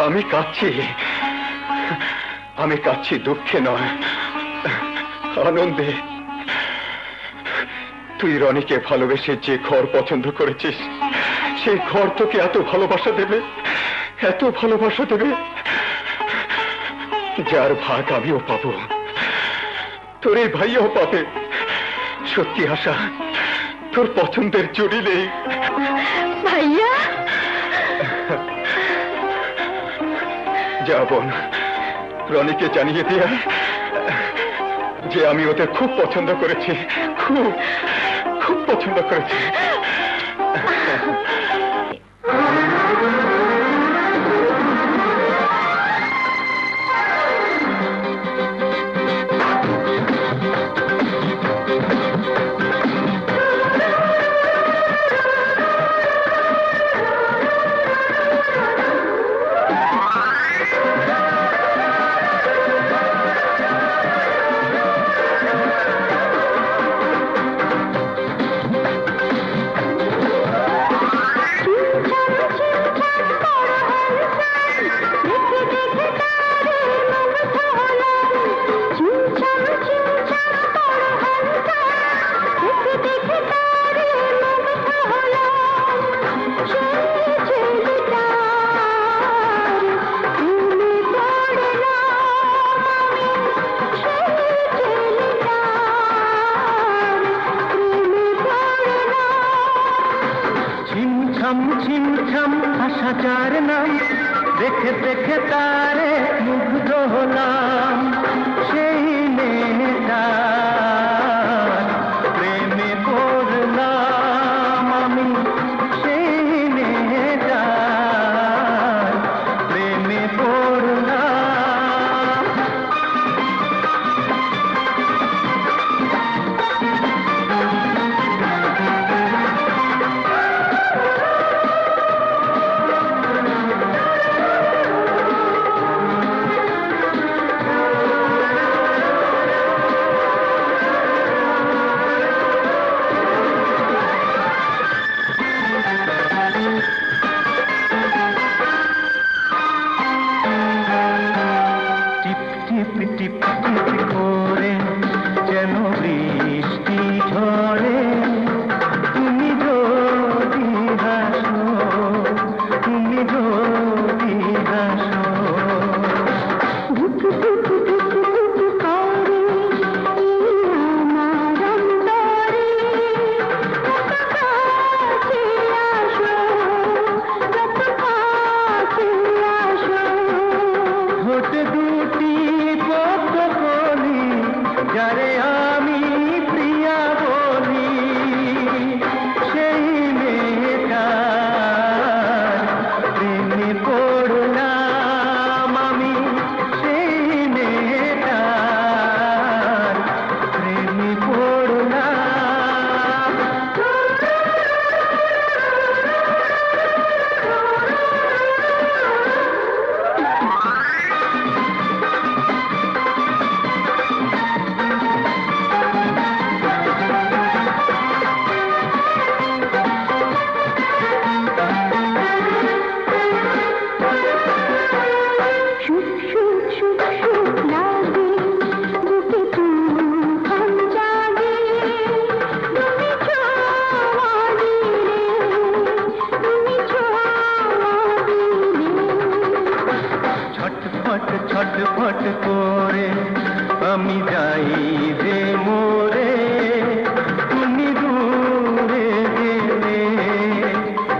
আমি কাঁদছি, আমি কাঁদছি দুঃখে নয়, আনন্দে। তুই রনিকে ভালোবেসে যে ঘর পছন্দ করেছিস, সেই ঘর তোকে এত ভালোবাসা দেবে, এত ভালোবাসা দেবে, যার ভাগ আমিও পাবো, তোর এই ভাইও পাবে। সত্যি আশা, তোর পছন্দের জড়িলেই। ভাইয়া যা বোন, রনিকে জানিয়ে দিয়া যে আমি ওদের খুব পছন্দ করেছি, খুব খুব পছন্দ করেছি। হাজার নাম দেখে দেখে তারে মুগ্ধ হলাম, সেই মেয়েটার প্রেমে পড়লাম আমি, সেই মেয়েটার প্রেমে পড়লাম। ছটফট করে আমি যাই যে মোরে, তুমি দূরে গেলে,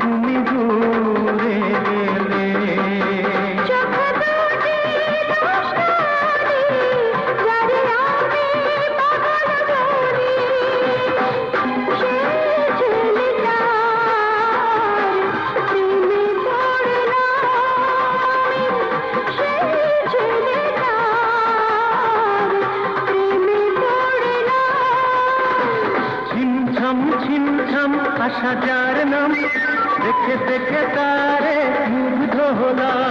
তুমি দূরে গেলে। আশা যার নাম দেখে দেখে তারে মুগ্ধ হলাম।